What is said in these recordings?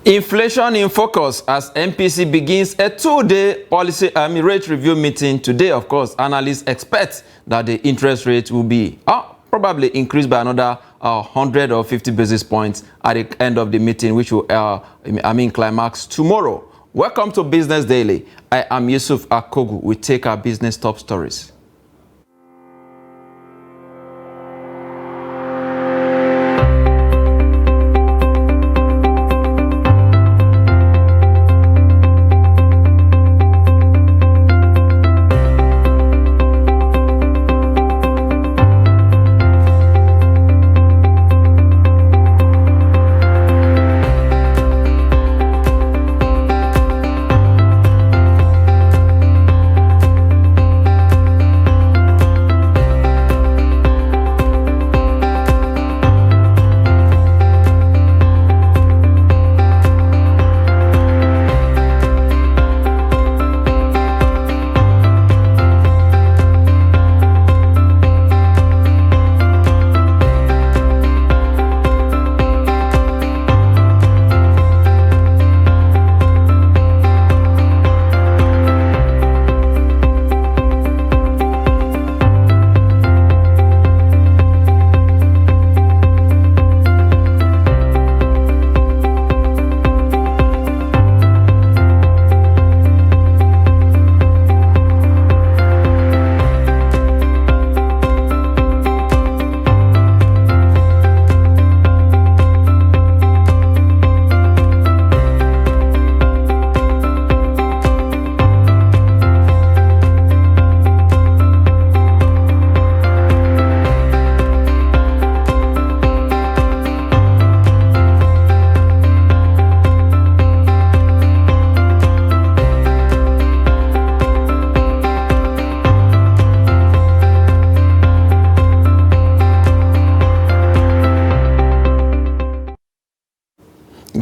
Inflation in focus as MPC begins a two-day policy rate review meeting today. Of course, analysts expect that the interest rate will be probably increased by another 100 or 50 basis points at the end of the meeting, which will climax tomorrow. Welcome to Business Daily. I am Yusuf Akogu. We take our business top stories.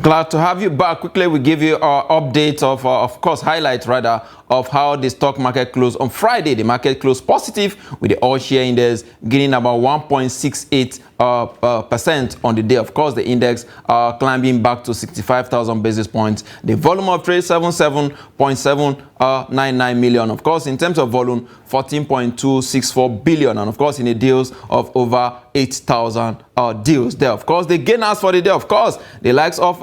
Glad to have you back. Quickly, we give you our update of course, highlights rather, of how the stock market closed on Friday. The market closed positive with the all-share index gaining about 1.68% on the day. Of course, the index climbing back to 65,000 basis points. The volume of trade 77.799 million. Of course, in terms of volume, 14.264 billion, and of course, in the deals of over 8,000 deals there. Of course, the gainers for the day, of course, the likes of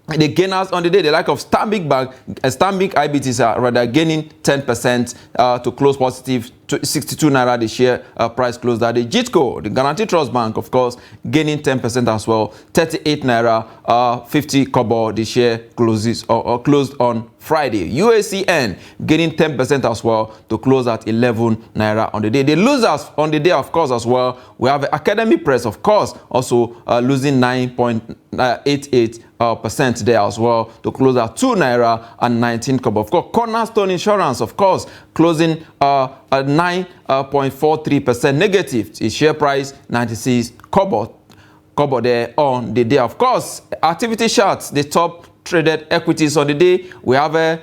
the gainers on the day, the like of Stanbic Bank, Stanbic IBTC are rather gaining 10% to close positive to 62 naira the share price closed at. The JITCO, the Guaranty Trust Bank, of course, gaining 10% as well, 38 naira 50 kobo the share closes or closed on Friday. UACN gaining 10% as well to close at 11 naira on the day. The losers on the day, of course, as well, we have Academy Press, of course, also losing 9.88% there as well to close at 2 naira and 19 kobo. Of course, Cornerstone Insurance, of course, closing at 9.43% negative. Its share price 96 kobo there on the day. Of course, activity charts, the top traded equities on the day. We have a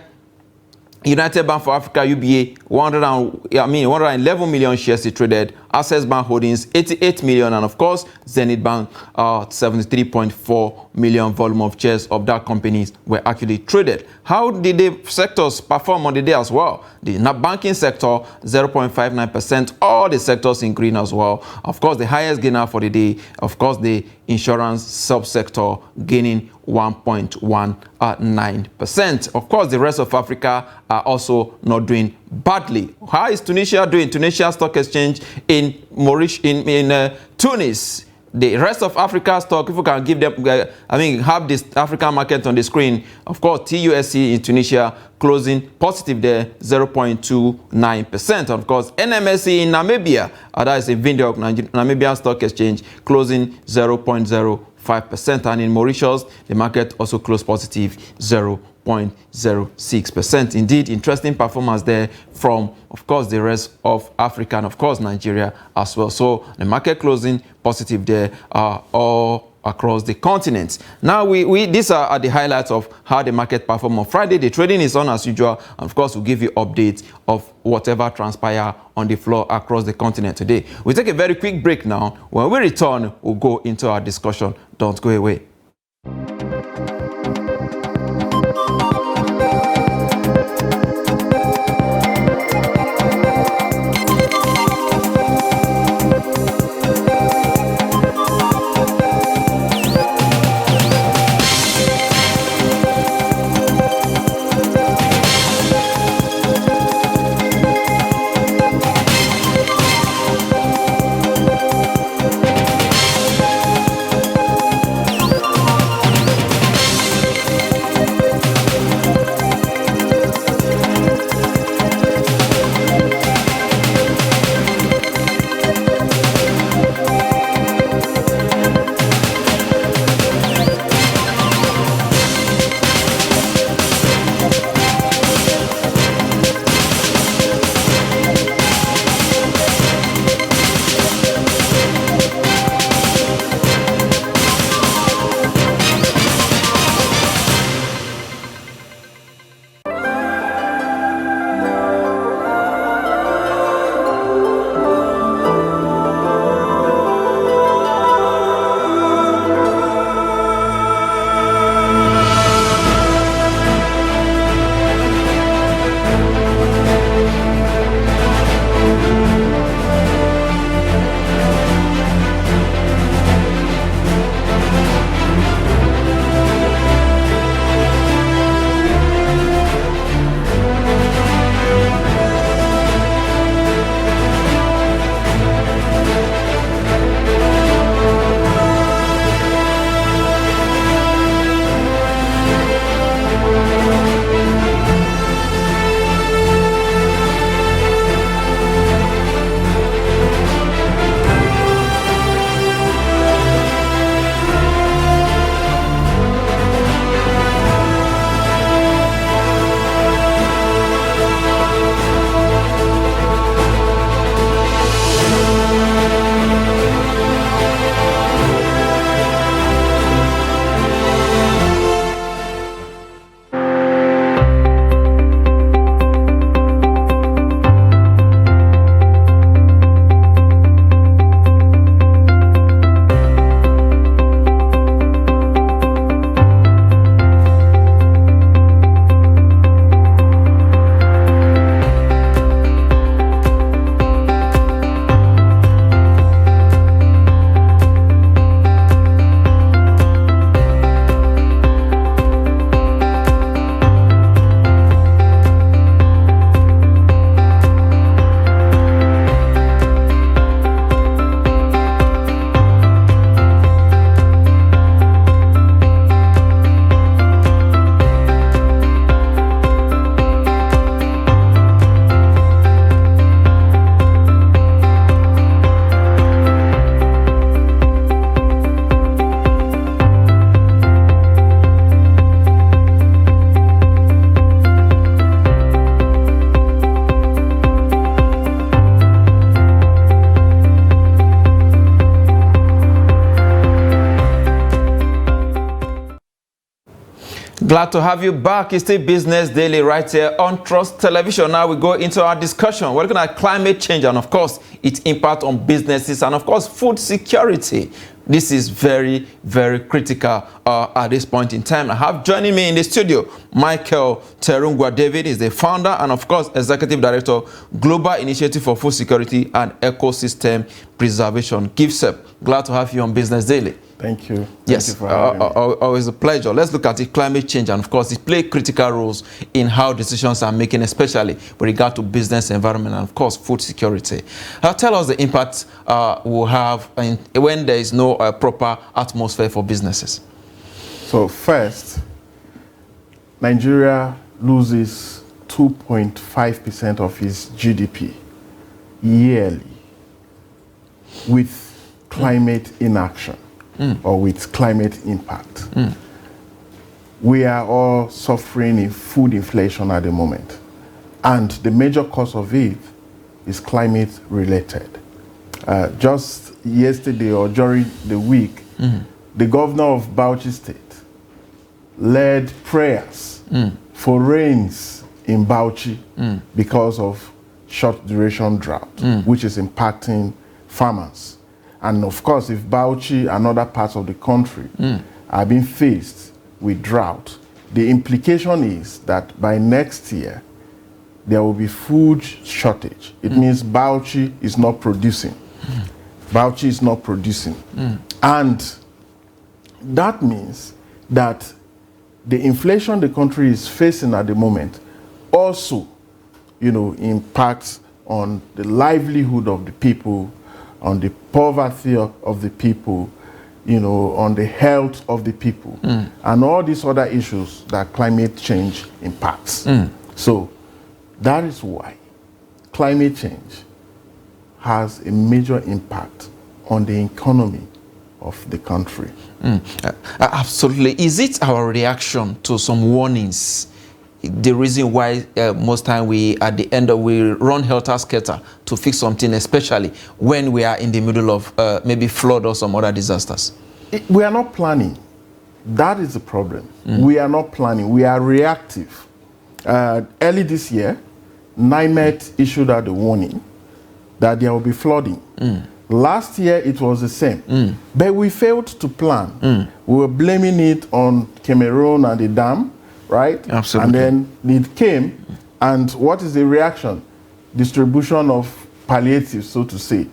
United Bank for Africa UBA 111 million shares traded. Access Bank Holdings 88 million, and of course Zenith Bank 73.4 million volume of shares of that companies were actually traded. How did the sectors perform on the day as well? The banking sector 0.59%, all the sectors in green as well. Of course, the highest gainer for the day, of course, the insurance subsector gaining 1.19%. Of course, the rest of Africa are also not doing badly. How is Tunisia doing? Tunisia Stock Exchange in Tunis. The rest of Africa stock, if we can give them, have this African market on the screen. Of course, TUSC in Tunisia closing positive there, 0.29%. Of course, NMSC in Namibia, that is a Windhoek Namibia Stock Exchange, closing 0.05%. And in Mauritius, the market also closed positive, 0.06%. Indeed, interesting performance there from, of course, the rest of Africa and, of course, Nigeria as well. So the market closing positive there all across the continent. Now, these are the highlights of how the market performed on Friday. The trading is on as usual. And of course, we'll give you updates of whatever transpire on the floor across the continent today. We'll take a very quick break now. When we return, we'll go into our discussion. Don't go away. Glad to have you back. It's still Business Daily right here on Trust Television. Now we go into our discussion. We're looking at climate change and, of course, its impact on businesses and, of course, food security. This is very, very critical at this point in time. I have joining me in the studio, Michael Terungwa David is the founder and, of course, Executive Director, Global Initiative for Food Security and Ecosystem Preservation, GIFSEP. Glad to have you on Business Daily. Thank you. Yes, Thank you for having me. Always a pleasure. Let's look at it. Climate change, and of course, it plays critical roles in how decisions are making, especially with regard to business environment and, of course, food security. Tell us the impact we'll have when there is no proper atmosphere for businesses. So first, Nigeria loses 2.5% of its GDP yearly with climate inaction. Or with climate impact. We are all suffering in food inflation at the moment. And the major cause of it is climate related. Just yesterday or during the week, the governor of Bauchi State led prayers for rains in Bauchi because of short duration drought, which is impacting farmers. And of course, if Bauchi and other parts of the country are being faced with drought, the implication is that by next year, there will be food shortage. It means Bauchi is not producing. Bauchi is not producing. And that means that the inflation the country is facing at the moment also, impacts on the livelihood of the people, on the poverty of the people, on the health of the people, and all these other issues that climate change impacts. So that is why climate change has a major impact on the economy of the country. Absolutely. Is it our reaction to some warnings? The reason why most time we run helter-skelter to fix something, especially when we are in the middle of maybe flood or some other disasters? We are not planning. That is the problem. We are not planning. We are reactive. Early this year, NIMET issued out a warning that there will be flooding. Last year, it was the same. But we failed to plan. We were blaming it on Cameroon and the dam. Right? Absolutely. And then it came, and what is the reaction? Distribution of palliatives, so to say.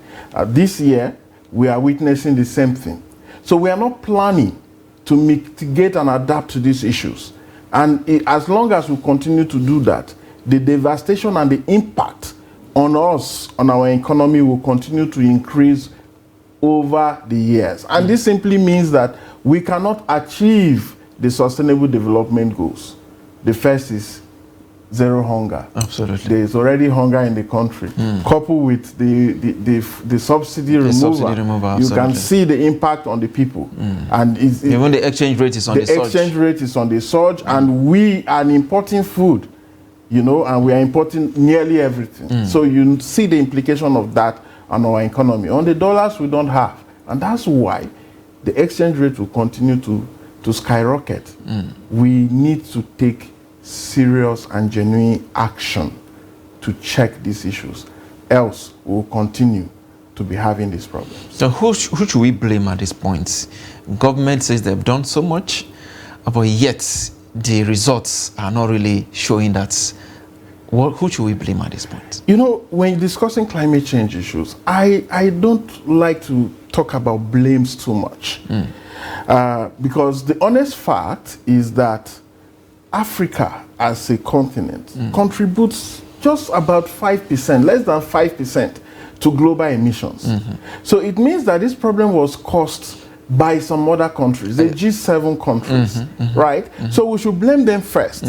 This year, we are witnessing the same thing. So we are not planning to mitigate and adapt to these issues. And as long as we continue to do that, the devastation and the impact on us, on our economy, will continue to increase over the years. And this simply means that we cannot achieve the Sustainable Development Goals. The first is zero hunger. Absolutely. There is already hunger in the country. Coupled with the subsidy removal, you can see the impact on the people. And even the exchange rate is on the surge. The exchange rate is on the surge, and we are importing food, and we are importing nearly everything. So you see the implication of that on our economy. On the dollars, we don't have. And that's why the exchange rate will continue to skyrocket. We need to take serious and genuine action to check these issues. Else, we'll continue to be having these problems. So who should we blame at this point? Government says they've done so much, but yet the results are not really showing that. Who should we blame at this point? When discussing climate change issues, I don't like to talk about blames too much. Because the honest fact is that Africa as a continent contributes just about 5%, less than 5% to global emissions. So it means that this problem was caused by some other countries, the G7 countries, right? So we should blame them first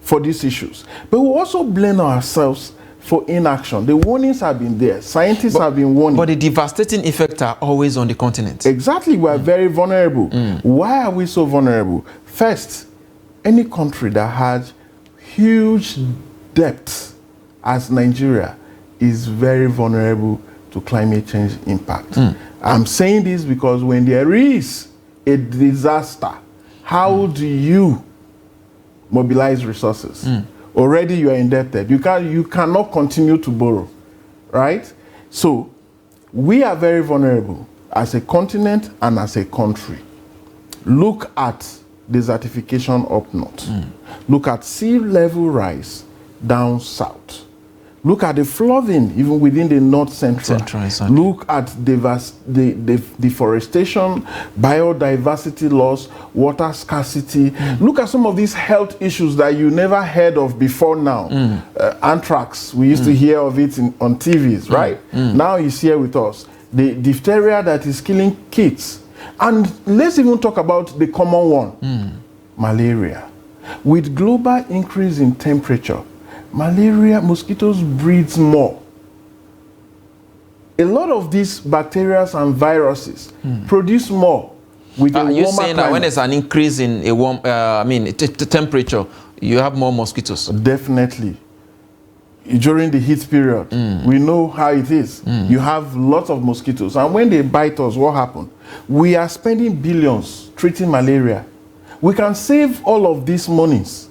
for these issues. But we also blame ourselves for inaction. The warnings have been there. Scientists have been warning. But the devastating effects are always on the continent. Exactly. We are very vulnerable. Why are we so vulnerable? First, any country that has huge debt, as Nigeria, is very vulnerable to climate change impact. I'm saying this because when there is a disaster, how do you mobilize resources. Already you are indebted. You cannot continue to borrow, right? So we are very vulnerable as a continent and as a country. Look at desertification up north. Look at sea level rise down south. Look at the flooding even within the north central. Exactly. Look at the deforestation, biodiversity loss, water scarcity. Look at some of these health issues that you never heard of before now. Anthrax, we used to hear of it on TVs, right? Now it's here with us. The diphtheria that is killing kids. And let's even talk about the common one, malaria. With global increase in temperature, malaria, mosquitoes breeds more. A lot of these bacteria and viruses produce more with a warmer you're saying that when climate. there's an increase in a warm, temperature, you have more mosquitoes? Definitely. During the heat period, we know how it is. You have lots of mosquitoes. And when they bite us, what happens? We are spending billions treating malaria. We can save all of these monies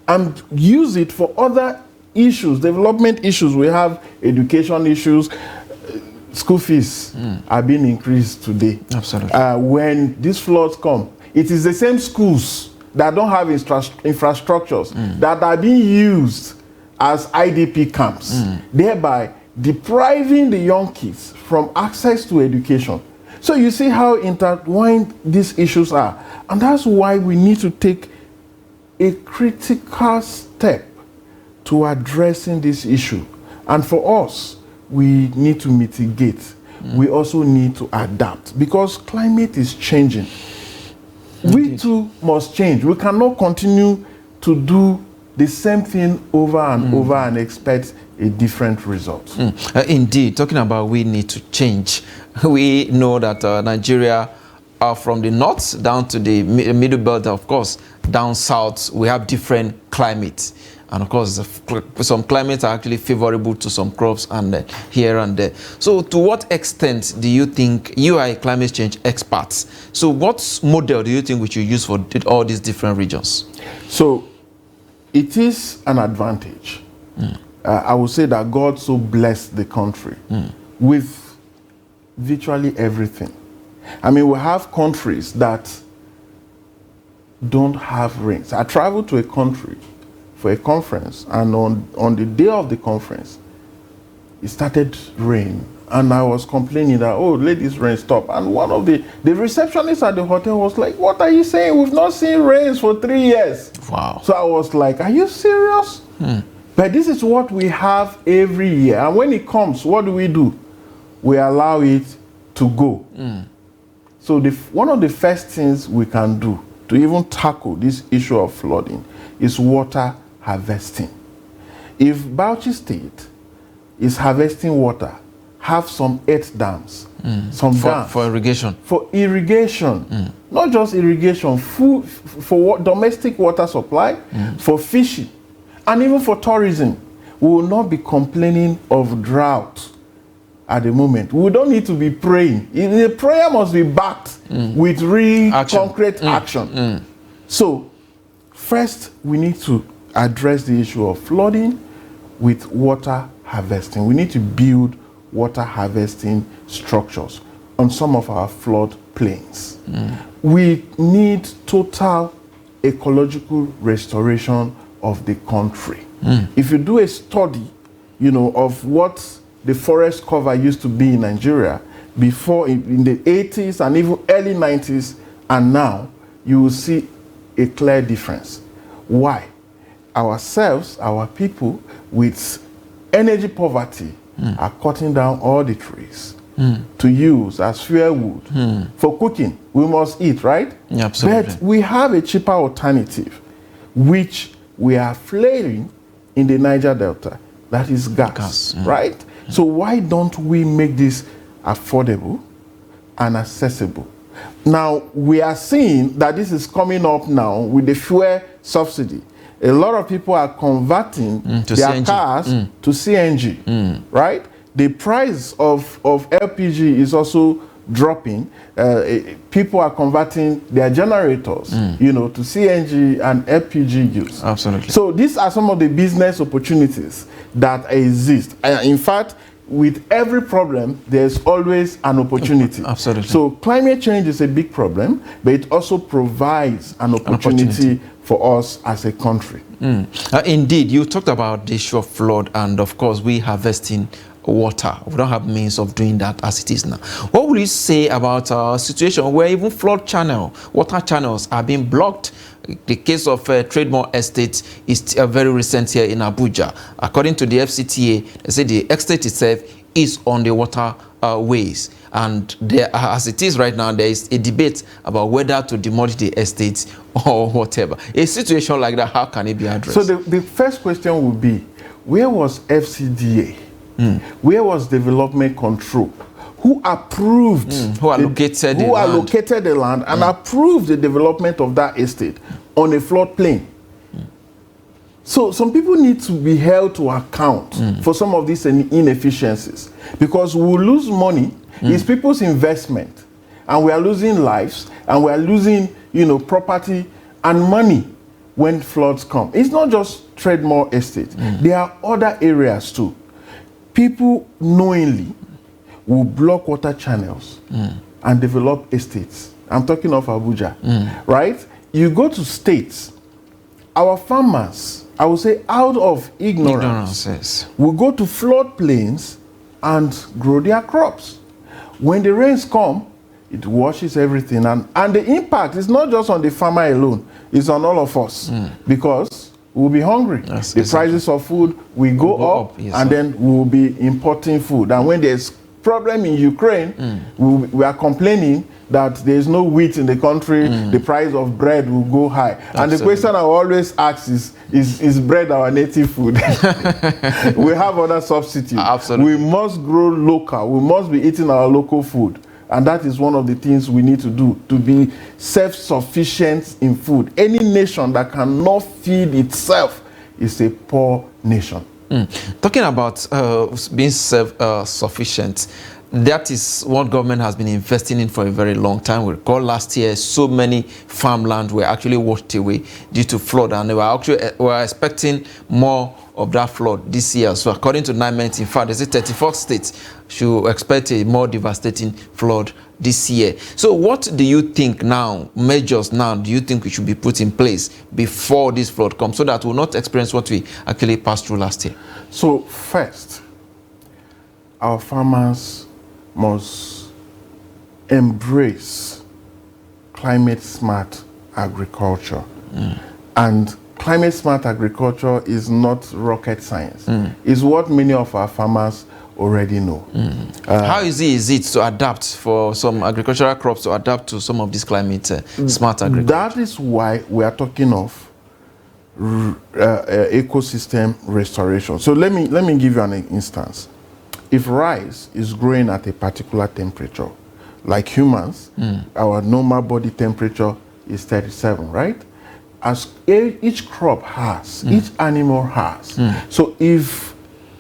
and use it for other issues, development issues. We have education issues. School fees are being increased today. Absolutely. When these floods come, it is the same schools that don't have infrastructures that are being used as IDP camps, thereby depriving the young kids from access to education. So you see how intertwined these issues are. And that's why we need to take a critical step to addressing this issue. And for us, we need to mitigate. We also need to adapt because climate is changing. Indeed. We too must change. We cannot continue to do the same thing over and over and expect a different result. Indeed, talking about we need to change. We know that Nigeria, from the north down to the middle belt, of course, down south, we have different climates. And of course, some climates are actually favorable to some crops and here and there. So to what extent do you think, you are a climate change expert, so what model do you think we should use for all these different regions? So it is an advantage. I would say that God so blessed the country with virtually everything. I mean, we have countries that don't have rains. I traveled to a country for a conference, and on the day of the conference, it started rain. And I was complaining that, oh, let this rain stop. And one of the receptionists at the hotel was like, what are you saying? We've not seen rains for 3 years. Wow. So I was like, are you serious? But this is what we have every year. And when it comes, what do? We allow it to go. So one of the first things we can do to even tackle this issue of flooding is water harvesting. If Bauchi State is harvesting water, have some 8 dams, some dams for irrigation. For irrigation, not just irrigation, food for domestic water supply, for fishing, and even for tourism. We will not be complaining of drought at the moment. We don't need to be praying. The prayer must be backed with real concrete action. So, first, we need to address the issue of flooding with water harvesting. We need to build water harvesting structures on some of our flood plains. We need total ecological restoration of the country. If you do a study, of what the forest cover used to be in Nigeria before in the 80s and even early 90s and now, you will see a clear difference. Why? Ourselves, our people with energy poverty are cutting down all the trees to use as firewood for cooking. We must eat, right? Yeah, absolutely. But we have a cheaper alternative, which we are flaring in the Niger Delta. That is gas. Right? So why don't we make this affordable and accessible? Now, we are seeing that this is coming up now with the fuel subsidy. A lot of people are converting their CNG. cars to CNG, right? The price of LPG is also dropping, people are converting their generators, you know, to CNG and LPG use. Absolutely. So these are some of the business opportunities that exist. In fact, with every problem, there's always an opportunity. Absolutely. So climate change is a big problem, but it also provides an opportunity for us as a country. Indeed, you talked about the issue of flood, and of course, we harvesting water. We don't have means of doing that as it is now. What would you say about a situation where even water channels are being blocked? The case of Trademore Estate is very recent here in Abuja. According to the FCTA, they say the estate itself is on the ways. And there, as it is right now, there is a debate about whether to demolish the estate or whatever. A situation like that, how can it be addressed? So the first question would be, where was FCDA? Where was development control? Who approved, who allocated the land and approved the development of that estate on a floodplain? So some people need to be held to account for some of these inefficiencies, because we will lose money. It's people's investment, and we are losing lives, and we are losing, you know, property and money when floods come. It's not just Trademore Estate. There are other areas too. People knowingly will block water channels and develop estates. I'm talking of Abuja, right? You go to states, our farmers, I would say out of ignorance, will go to floodplains and grow their crops. When the rains come, it washes everything. And the impact is not just on the farmer alone, it's on all of us, because we'll be hungry. Yes, the prices of food will go up, yes, and then we'll be importing food. And when there's problem in Ukraine, we are complaining that there's no wheat in the country, the price of bread will go high. Absolutely. And the question I always ask is bread our native food? We have other substitutes. Absolutely. We must grow local. We must be eating our local food. And that is one of the things we need to do, to be self-sufficient in food. Any nation that cannot feed itself is a poor nation. Talking about being self-sufficient, that is what government has been investing in for a very long time. We recall last year, so many farmland were actually washed away due to flood, and they were expecting more of that flood this year. So according to NIMET, in fact, there's 34 states should expect a more devastating flood this year. So what do you think now, measures now, do you think we should be put in place before this flood comes, so that we'll not experience what we actually passed through last year? So first, our farmers must embrace climate smart agriculture. And climate smart agriculture is not rocket science. It's what many of our farmers already know. How easy is it to adapt for some agricultural crops to adapt to some of this climate smart agriculture? That is why we are talking of ecosystem restoration. So let me give you an instance. If rice is growing at a particular temperature, like humans, our normal body temperature is 37, right? As each crop has, each animal has. So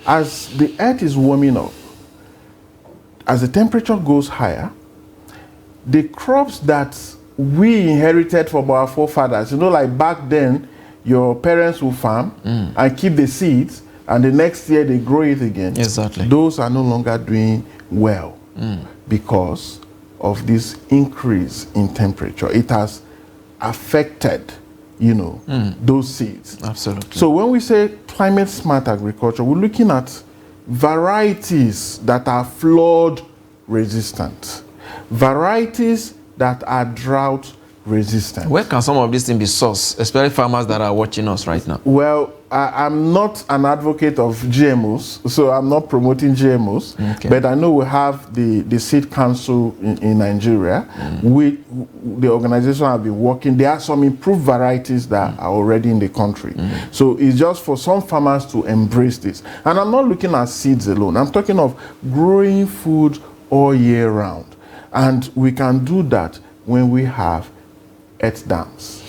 as the earth is warming up, as the temperature goes higher, the crops that we inherited from our forefathers, you know, like back then, your parents will farm and keep the seeds, and the next year they grow it again. Exactly. Those are no longer doing well because of this increase in temperature. It has affected, you know, those seeds. Absolutely. So when we say climate smart agriculture, we're looking at varieties that are flood resistant, varieties that are drought resistant. Where can some of these things be sourced, especially farmers that are watching us right now? Well, I'm not an advocate of GMOs, so I'm not promoting GMOs, but I know we have the Seed Council in Nigeria. The organization have been working. There are some improved varieties that are already in the country. So it's just for some farmers to embrace this. And I'm not looking at seeds alone. I'm talking of growing food all year round. And we can do that when we have earth dams.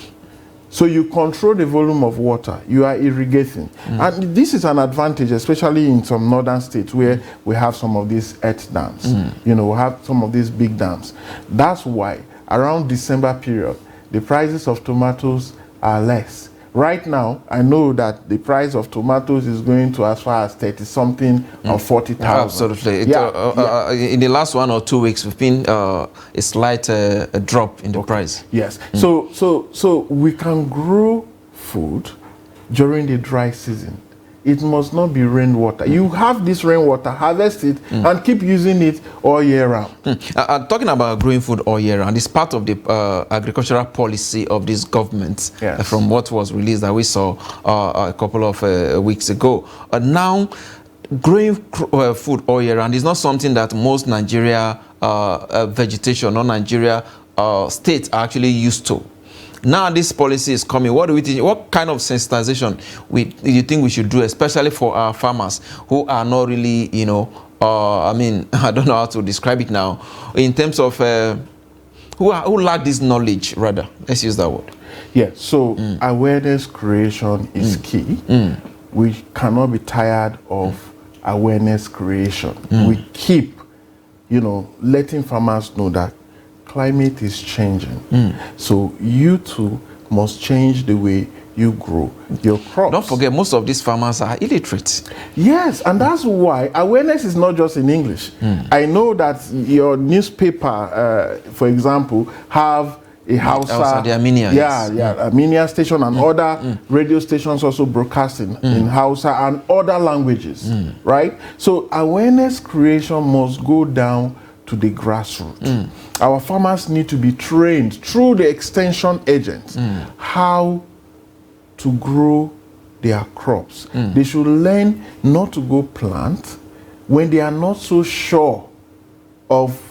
So you control the volume of water. You are irrigating. And this is an advantage, especially in some northern states where we have some of these earth dams. You know, we have some of these big dams. That's why around December period, the prices of tomatoes are less. Right now, I know that the price of tomatoes is going to as far as 30-something or 40,000. Absolutely. In the last 1 or 2 weeks, we've been a slight drop in the price. Yes. So we can grow food during the dry season. It must not be rainwater. You have this rainwater, harvest it, and keep using it all year round. Talking about growing food all year round, it's part of the agricultural policy of this government, from what was released that we saw a couple of weeks ago. Now, growing food all year round is not something that most Nigeria vegetation or Nigeria states are actually used to. Now this policy is coming. What do we think? What kind of sensitization do you think we should do, especially for our farmers who are not really, you know, I mean, I don't know how to describe it now, in terms of who lack this knowledge, rather. Let's use that word. Yeah, so awareness creation is key. We cannot be tired of awareness creation. We keep, you know, letting farmers know that climate is changing. So you too must change the way you grow your crops. Don't forget, most of these farmers are illiterate. Yes, and that's why awareness is not just in English. I know that your newspaper, for example, have a Hausa, the Armenia, Armenia station and other radio stations also broadcasting in Hausa and other languages, right? So awareness creation must go down to the grassroots. Our farmers need to be trained through the extension agents how to grow their crops. They should learn not to go plant when they are not so sure of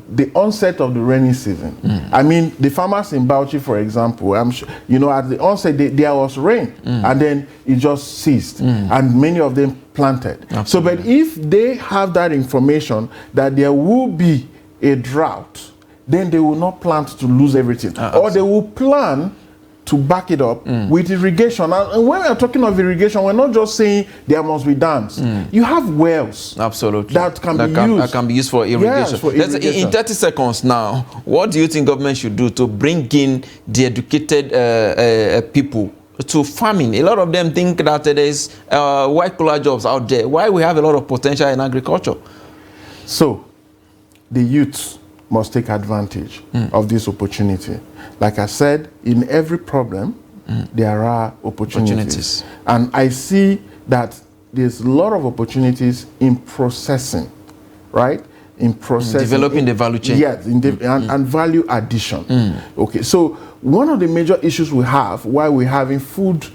the onset of the rainy season. I mean, the farmers in Bauchi, for example, I'm sure, you know, at the onset there was rain and then it just ceased and many of them planted. Absolutely. So, but if they have that information that there will be a drought, then they will not plant to lose everything. Or they will plan to back it up with irrigation. And when we are talking of irrigation, we're not just saying there must be dams. You have wells. Absolutely. That can be used for irrigation. Yes, for irrigation. In 30 seconds now, what do you think government should do to bring in the educated people to farming? A lot of them think that there is white-collar jobs out there. Why we have a lot of potential in agriculture? So, the youth must take advantage of this opportunity. Like I said, in every problem, there are opportunities. And I see that there's a lot of opportunities in processing, right? In processing. Developing the value chain. Yes, and value addition. Okay, so one of the major issues we have while we're having food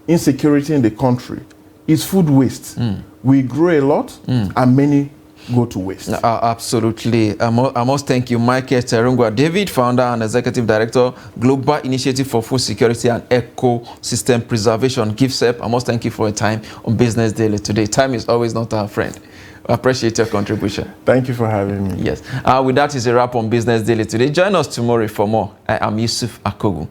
insecurity in the country is food waste. We grow a lot and many go to waste. Absolutely. I must thank you, Michael Terungwa David, founder and executive director, Global Initiative for Food Security and Ecosystem Preservation, GIFSEP. I must thank you for your time on Business Daily today. Time is always not our friend. I appreciate your contribution. Thank you for having me. Yes. With that is a wrap on Business Daily today. Join us tomorrow for more. I am Yusuf Akogu.